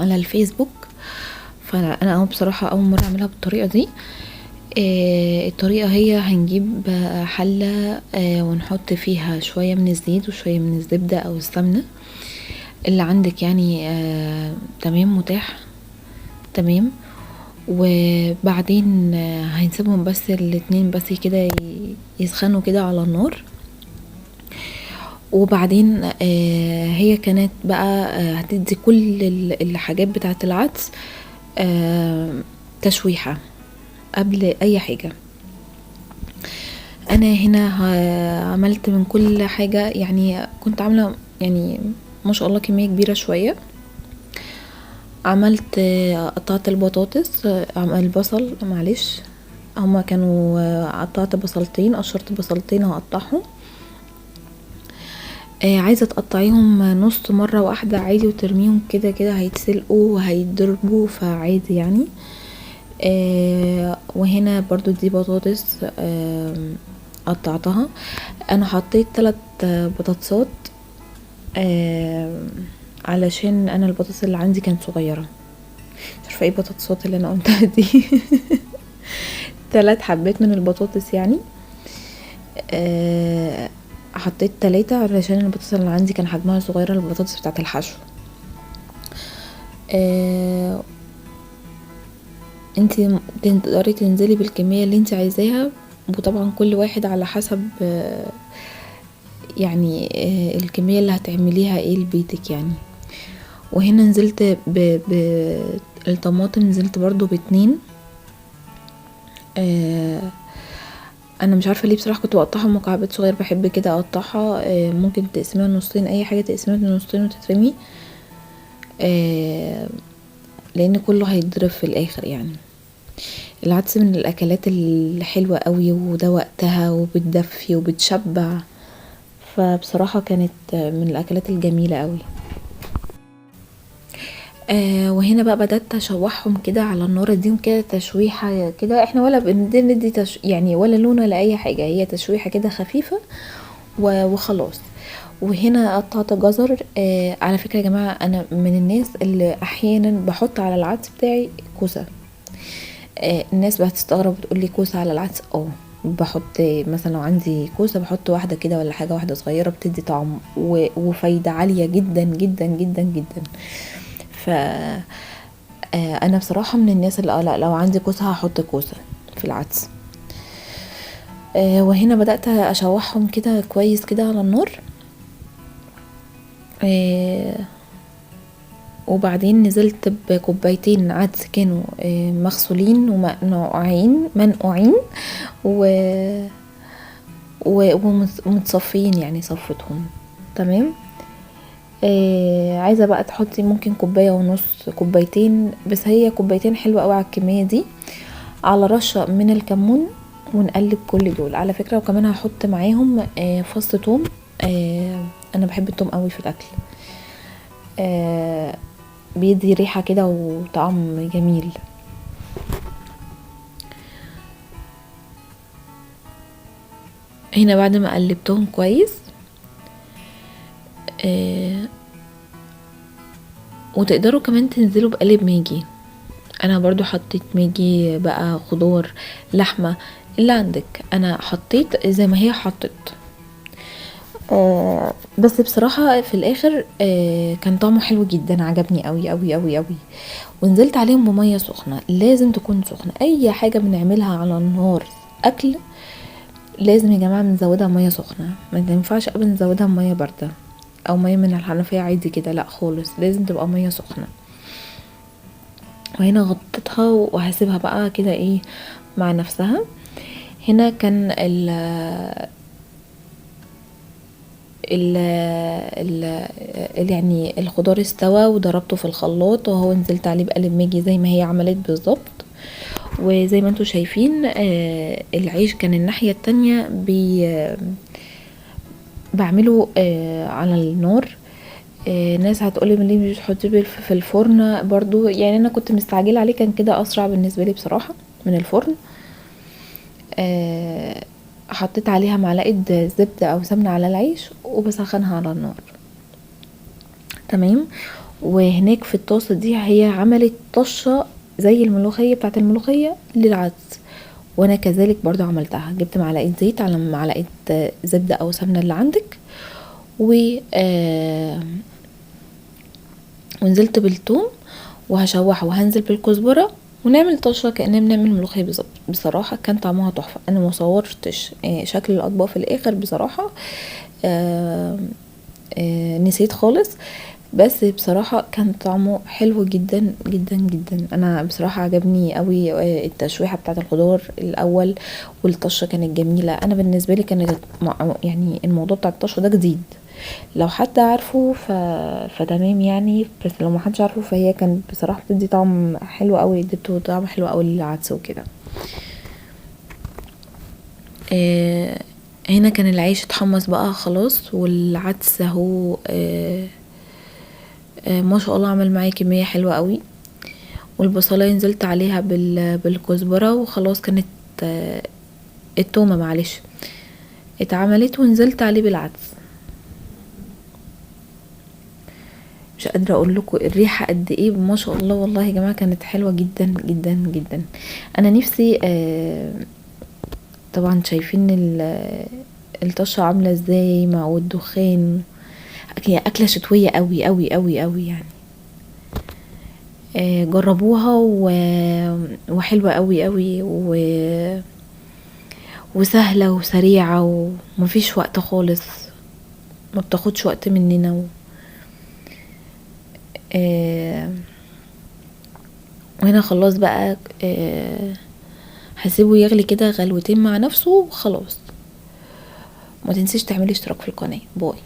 على الفيسبوك، فانا بصراحة اول مرة اعملها بالطريقة دي. الطريقة هي هنجيب حلة ونحط فيها شوية من الزيت وشوية من الزبدة او السمنة اللي عندك يعني، تمام متاح تمام. وبعدين هنسيبهم بس الاتنين بس كده يسخنوا كده على النار. وبعدين هي كانت بقى هتدي كل الحاجات بتاعه العدس تشويحة قبل اي حاجة. انا هنا عملت من كل حاجة، يعني كنت عاملة يعني ما شاء الله كمية كبيرة شوية. عملت قطعت البطاطس، البصل معلش، هما كانوا قطعت بصلتين، قشرت بصلتين هقطعهم. عايزة تقطعيهم نص مرة واحدة عادي وترميهم كده كده هيتسلقوا وهيتضربوا فعادي يعني. وهنا برضو دي بطاطس قطعتها. انا حطيت 3 بطاطسات علشان انا البطاطس اللي عندي كانت صغيرة، مش عارفه ايه البطاطسات اللي انا قلتها دي 3 حبات من البطاطس يعني. حطيت 3 علشان البطاطس اللي عندي كان حجمها صغيرة، البطاطس بتاعت الحشو. انتي تقدري تنزلي بالكمية اللي انتي عايزاها، وطبعا كل واحد على حسب يعني الكمية اللي هتعمليها ايه لبيتك يعني. وهنا نزلت الطماطم نزلت برضو ب2. انا مش عارفه ليه بصراحه كنت بقطعها مكعبات صغيره، بحب كده اقطعها. ممكن تقسميها نصين، اي حاجه تقسميها نصين وتترمي، لان كله هيتضرب في الاخر يعني. العدس من الاكلات الحلوه قوي، وده وقتها وبتدفي وبتشبع، فبصراحه كانت من الاكلات الجميله قوي. وهنا بقى بدأت اشوحهم كده على النار، اديهم كده تشويحة كده، احنا ولا بندي يعني ولا لون ولا اي حاجة، هي تشويحة كده خفيفة وخلاص. وهنا قطعت جزر. على فكرة يا جماعة انا من الناس اللي احيانا بحط على العدس بتاعي كوسة. الناس بتستغرب وتقولي كوسة على العدس، بحط مثلا لو عندي كوسة بحط واحدة كده ولا حاجة واحدة صغيرة، بتدي طعم وفايدة عالية جدا جدا جدا جدا. ف انا بصراحة من الناس اللي لا، لو عندي كوسة هحط كوسة في العدس. وهنا بدأت اشوحهم كده كويس كده على النار. وبعدين نزلت بكوبايتين عدس كانوا مغسولين ومنقوعين ومتصفين يعني صفتهم تمام. عايزة بقى تحطي ممكن كوباية ونص، كوبايتين، بس هي كوبايتين حلوة قوي على الكمية دي، على رشة من الكمون، ونقلب كل دول. على فكرة وكمان هحط معاهم فص توم. انا بحب التوم قوي في الاكل، بيدي ريحة كده وطعم جميل. هنا بعد ما قلبتهم كويس وتقدروا كمان تنزلوا بقلب ماجي. انا برضو حطيت ماجي بقى، خضار، لحمة، اللي عندك. انا حطيت زي ما هي حطت. بس بصراحة في الاخر كان طعمه حلو جدا، عجبني قوي قوي قوي قوي. ونزلت عليهم بمية سخنة، لازم تكون سخنة. اي حاجة بنعملها على النار اكل لازم يا جماعة بنزودها مية سخنة، ما ينفعش ابدا نزودها مية باردة او مية من الحنفية عادي كده، لا خالص، لازم تبقى مية سخنة. وهنا غطيتها وهسيبها بقى كده ايه مع نفسها. هنا كان ال ال ال يعني الخضار استوى وضربته في الخلاط، وهو نزلت عليه بقلب ماجي زي ما هي عملت بالظبط. وزي ما انتوا شايفين العيش كان الناحية التانية بعمله على النار. ناس هتقولي من ليه مش بتحطيه في الفرن برضو، يعني انا كنت مستعجله عليه، كان كده اسرع بالنسبه لي بصراحه من الفرن. حطيت عليها معلقه زبده او سمنه على العيش وبسخنها على النار تمام. وهناك في الطاسة دي هي عملت طشة زي الملوخية بتاعت الملوخية للعدس، وانا كذلك برضو عملتها. جبت معلقة زيت على معلقة زبدة او سمنة اللي عندك، و ونزلت بالثوم وهشوح، وهنزل بالكزبرة، ونعمل طشه كأننا بنعمل ملوخيه بالظبط. بصراحه كان طعمها تحفه. انا ما صورتش شكل الاطباق في الاخر بصراحه، نسيت خالص، بس بصراحة كان طعمه حلو جدا جدا جدا. انا بصراحة عجبني قوي التشويحة بتاعة الخضار الاول، والطشة كانت جميلة. انا بالنسبة لي كانت يعني الموضوع بتاع الطشة ده جديد، لو حد عارفه فتمام يعني، بس لو ما حدش عارفه فهي كانت بصراحة بتدي طعم حلو قوي، اديته طعم حلو قوي للعدس وكده. هنا كان العيش اتحمص بقى خلاص، والعدس اهو ما شاء الله عمل معايا كمية حلوة قوي. والبصلايه نزلت عليها بالكزبرة، وخلاص كانت التومة معلش اتعملت، ونزلت عليه بالعدس. مش قادرة اقول لكم الريحة قد ايه، ما شاء الله والله يا جماعة كانت حلوة جدا جدا جدا. انا نفسي طبعا شايفين الطشة عاملة ازاي مع الدخان، هي اكلة شتوية قوي قوي قوي قوي يعني. جربوها وحلوة قوي قوي وسهلة وسريعة، ومفيش وقت خالص، ما بتاخدش وقت مننا وهنا خلاص بقى هسيبه يغلي كده غلوتين مع نفسه وخلاص. ما تنسيش تعملي اشتراك في القناة. باي.